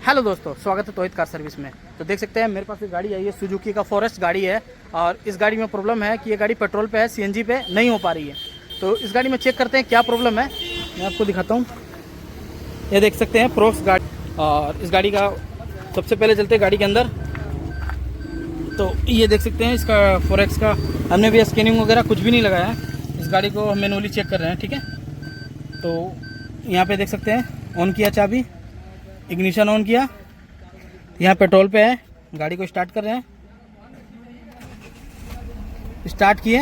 Hello दोस्तों, स्वागत है तोहित कार सर्विस में। तो देख सकते हैं मेरे पास एक गाड़ी आई है, सुजुकी का फॉरेस्ट गाड़ी है। और इस गाड़ी में प्रॉब्लम है कि ये गाड़ी पेट्रोल पे है, सीएनजी पे नहीं हो पा रही है। तो इस गाड़ी में चेक करते हैं क्या प्रॉब्लम है, मैं आपको दिखाता हूँ। ये देख सकते हैं प्रोक्स गाड़ी। और इस गाड़ी का सबसे पहले चलते हैं गाड़ी के अंदर। तो ये देख सकते हैं इसका फॉरेक्स का हमने भी स्कैनिंग वगैरह कुछ भी नहीं लगाया है। इस गाड़ी को हम मैनुअली चेक कर रहे हैं, ठीक है। तो यहाँ पे देख सकते हैं ऑन किया चाबी, इग्निशन ऑन किया, यहाँ पेट्रोल पे है। गाड़ी को स्टार्ट कर रहे हैं, स्टार्ट किए।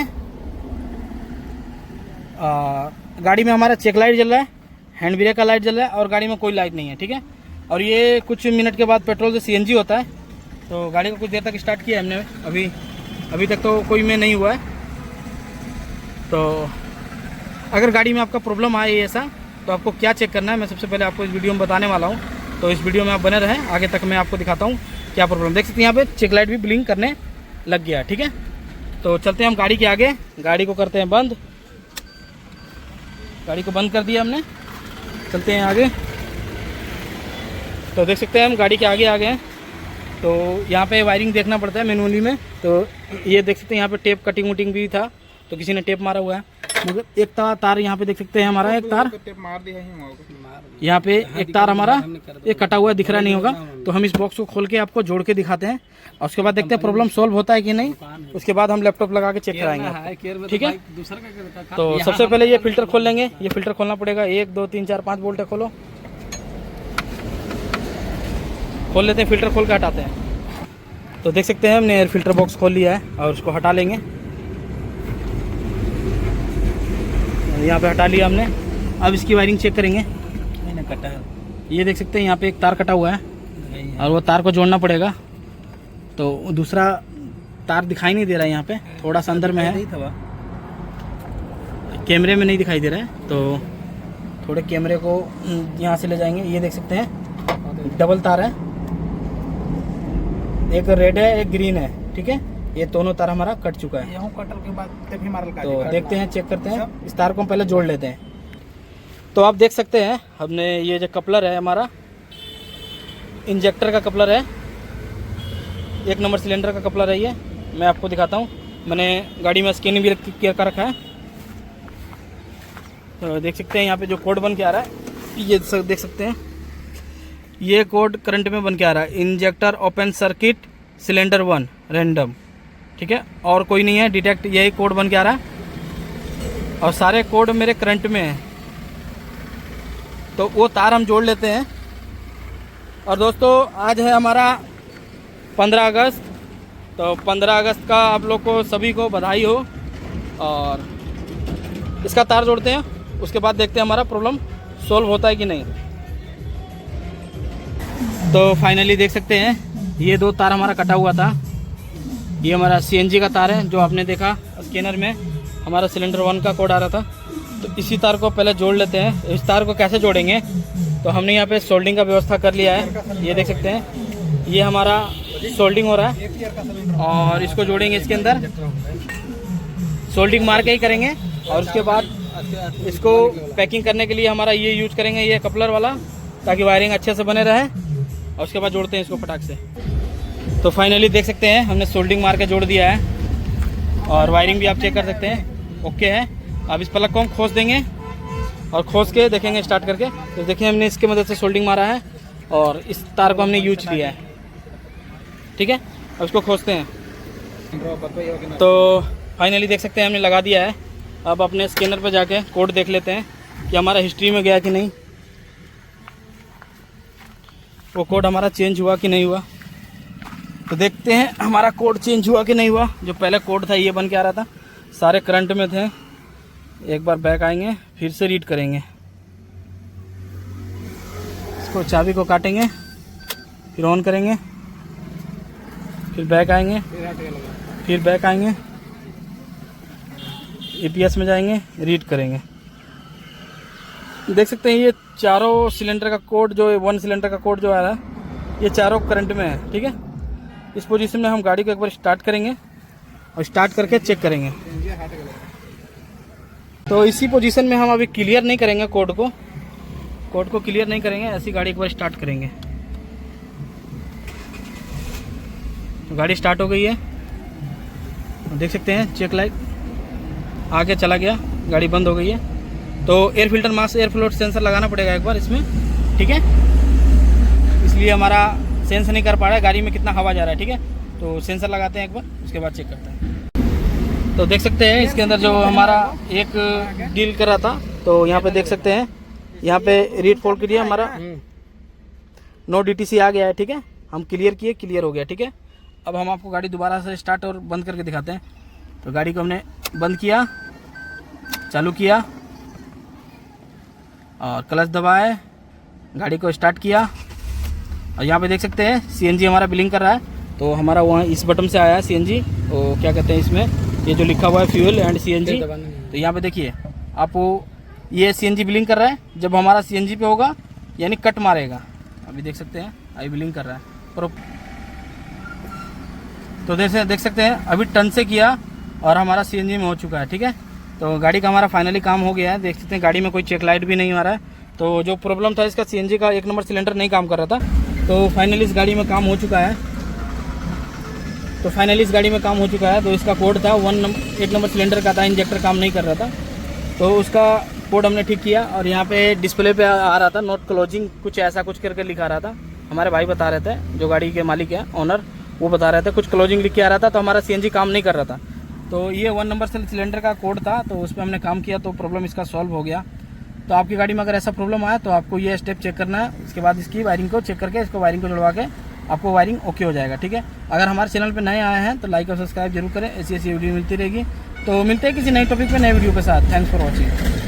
गाड़ी में हमारा चेक लाइट जल रहा है, हैंड ब्रेक का लाइट जल रहा है और गाड़ी में कोई लाइट नहीं है, ठीक है। और ये कुछ मिनट के बाद पेट्रोल से सीएनजी होता है। तो गाड़ी को कुछ देर तक स्टार्ट किया हमने, अभी तक तो कोई में नहीं हुआ है। तो अगर गाड़ी में आपका प्रॉब्लम आए ऐसा, तो आपको क्या चेक करना है मैं सबसे पहले आपको इस वीडियो में बताने वाला हूँ। तो इस वीडियो में आप बने रहें, आगे तक मैं आपको दिखाता हूँ क्या प्रॉब्लम। देख सकते हैं यहाँ पे चेक लाइट भी ब्लिंक करने लग गया, ठीक है। तो चलते हैं हम गाड़ी के आगे, गाड़ी को करते हैं बंद। गाड़ी को बंद कर दिया हमने, चलते हैं आगे। तो देख सकते हैं हम गाड़ी के आगे आ गए हैं। तो यहाँ पे वायरिंग देखना पड़ता है मैनुअली में। तो ये देख सकते हैं यहाँ पे टेप कटिंग वटिंग भी था, तो किसी ने टेप मारा हुआ है। मगर एक तार यहाँ पे देख सकते हैं हमारा, एक तार मार दिया है यहाँ पे, एक तार हमारा एक कटा हुआ दिख रहा नहीं होगा। तो हम इस बॉक्स को खोल के आपको जोड़ के दिखाते हैं और उसके बाद देखते हैं प्रॉब्लम सॉल्व होता है कि नहीं। उसके बाद हम लैपटॉप लगा के चेक कराएंगे, ठीक है। तो सबसे पहले ये फिल्टर खोल लेंगे। ये फिल्टर खोलना पड़ेगा, 1 2 3 4 5 बोल्ट है, खोलो, खोल लेते हैं। फिल्टर खोल के हटाते हैं। तो देख सकते हैं हमने एयर फिल्टर बॉक्स खोल लिया है और उसको हटा लेंगे। यहाँ पे हटा लिया हमने। अब इसकी वायरिंग चेक करेंगे। मैंने कटा है, ये देख सकते हैं यहाँ पे एक तार कटा हुआ है और वो तार को जोड़ना पड़ेगा। तो दूसरा तार दिखाई नहीं दे रहा है, यहाँ पे थोड़ा सा अंदर में है, कैमरे में नहीं दिखाई दे रहा है। तो थोड़े कैमरे को यहाँ से ले जाएंगे। ये देख सकते हैं डबल तार है, एक रेड है एक ग्रीन है, ठीक है। ये दोनों तार हमारा कट चुका है। कटल के बाद तो देखते हैं, चेक करते हैं। इस तार को हम पहले जोड़ लेते हैं। तो आप देख सकते हैं हमने ये जो कपलर है हमारा, इंजेक्टर का कपलर है, 1 नंबर सिलेंडर का कपलर है। ये मैं आपको दिखाता हूँ, मैंने गाड़ी में स्कैनिंग भी कर रखा है। तो देख सकते हैं यहाँ पे जो कोड बन के आ रहा है, ये देख सकते हैं ये कोड करंट में बन के आ रहा है, injector open circuit cylinder 1 random, ठीक है। और कोई नहीं है, डिटेक्ट, यही कोड बन के आ रहा है और सारे कोड मेरे करंट में है। तो वो तार हम जोड़ लेते हैं। और दोस्तों आज है हमारा 15 अगस्त। तो 15 अगस्त का आप लोग को सभी को बधाई हो। और इसका तार जोड़ते हैं, उसके बाद देखते हैं हमारा प्रॉब्लम सॉल्व होता है कि नहीं। तो फाइनली देख सकते हैं ये 2 तार हमारा कटा हुआ था। ये हमारा सीएनजी का तार है, जो आपने देखा स्कैनर में हमारा सिलेंडर 1 का कोड आ रहा था। तो इसी तार को पहले जोड़ लेते हैं। इस तार को कैसे जोड़ेंगे, तो हमने यहाँ पे सोल्डिंग का व्यवस्था कर लिया है। ये देख सकते हैं ये हमारा सोल्डिंग हो रहा है और इसको जोड़ेंगे इसके अंदर, सोल्डिंग मार के ही करेंगे। और उसके बाद इसको पैकिंग करने के लिए हमारा ये यूज करेंगे, ये कपलर वाला, ताकि वायरिंग अच्छे से बने रहे। और उसके बाद जोड़ते हैं इसको फटाक से। तो फाइनली देख सकते हैं हमने सोल्डिंग मार के जोड़ दिया है और वायरिंग भी आप चेक कर सकते हैं, ओके है। अब इस प्लग को हम खोस देंगे और खोस के देखेंगे स्टार्ट करके। तो देखिए हमने इसकी मदद से सोल्डिंग मारा है और इस तार को हमने यूज किया है, ठीक है। अब इसको खोसते हैं। तो फाइनली देख सकते हैं हमने लगा दिया है। अब अपने स्कैनर पर जाके कोड देख लेते हैं कि हमारा हिस्ट्री में गया कि नहीं, वो कोड हमारा चेंज हुआ कि नहीं हुआ। तो देखते हैं हमारा कोड चेंज हुआ कि नहीं हुआ। जो पहले कोड था ये बन के आ रहा था, सारे करंट में थे। एक बार बैक आएंगे, फिर से रीड करेंगे। इसको चाबी को काटेंगे, फिर ऑन करेंगे, फिर बैक आएंगे, फिर बैक आएंगे, एपीएस में जाएंगे, रीड करेंगे। देख सकते हैं ये चारों सिलेंडर का कोड, जो 1 सिलेंडर का कोड जो आ रहा है, ये चारों करंट में है, ठीक है। इस पोजीशन में हम गाड़ी को एक बार स्टार्ट करेंगे और स्टार्ट करके चेक करेंगे। तो इसी पोजीशन में हम अभी क्लियर नहीं करेंगे कोड को क्लियर नहीं करेंगे, ऐसी गाड़ी एक बार स्टार्ट करेंगे। तो गाड़ी स्टार्ट हो गई है, देख सकते हैं। चेक लाइट आगे चला गया, गाड़ी बंद हो गई है। तो air filter mass air flow sensor लगाना पड़ेगा एक बार इसमें, ठीक है। इसलिए हमारा सेंस नहीं कर पा रहा है गाड़ी में कितना हवा जा रहा है, ठीक है। तो सेंसर लगाते हैं एक बार, उसके बाद चेक करते हैं। तो देख सकते हैं इसके अंदर जो हमारा एक डील कर रहा था, तो यहाँ पे देख सकते हैं, यहाँ पे रीड फॉल के लिए हमारा नो DTC आ गया है, ठीक है। हम क्लियर किए, क्लियर हो गया, ठीक है। अब हम आपको गाड़ी दोबारा से स्टार्ट और बंद करके दिखाते हैं। तो गाड़ी को हमने बंद किया, चालू किया और क्लच दबाए, गाड़ी को स्टार्ट किया और यहाँ पे देख सकते हैं CNG हमारा बिलिंग कर रहा है। तो हमारा वहाँ इस बटन से आया है CNG, तो क्या कहते हैं इसमें, ये जो लिखा हुआ है फ्यूल एंड CNG। तो यहाँ पे देखिए आपको ये CNG बिलिंग कर रहा है। जब हमारा CNG पे होगा यानी कट मारेगा, अभी देख सकते हैं अभी बिलिंग कर रहा है। तो देख सकते हैं अभी टर्न से किया और हमारा CNG में हो चुका है, ठीक है। तो गाड़ी का हमारा फाइनली काम हो गया है। देख सकते हैं गाड़ी में कोई चेक लाइट भी नहीं आ रहा है। तो जो प्रॉब्लम था इसका CNG का 1 नंबर सिलेंडर नहीं काम कर रहा था, तो फाइनली इस गाड़ी में काम हो चुका है। तो इसका कोड था 1 नंबर सिलेंडर का था, इंजेक्टर काम नहीं कर रहा था, तो उसका कोड हमने ठीक किया। और यहाँ पे डिस्प्ले पे आ रहा था नॉट क्लोजिंग, कुछ ऐसा कुछ करके लिखा रहा था। हमारे भाई बता रहे थे, जो गाड़ी के मालिक है ओनर, वो बता रहे थे कुछ क्लोजिंग लिख के आ रहा था, तो हमारा CNG काम नहीं कर रहा था। तो ये 1 नंबर सिलेंडर का कोड था, तो उस पर हमने काम किया, तो प्रॉब्लम इसका सॉल्व हो गया। तो आपकी गाड़ी में अगर ऐसा प्रॉब्लम आया तो आपको ये स्टेप चेक करना है। इसके बाद इसकी वायरिंग को चेक करके इसको वायरिंग को जुड़वा के आपको वायरिंग ओके हो जाएगा, ठीक है। अगर हमारे चैनल पे नए आए हैं तो लाइक और सब्सक्राइब जरूर करें, ऐसी वीडियो मिलती रहेगी। तो मिलते हैं किसी नए टॉपिक पे नए वीडियो के साथ। Thanks for watching.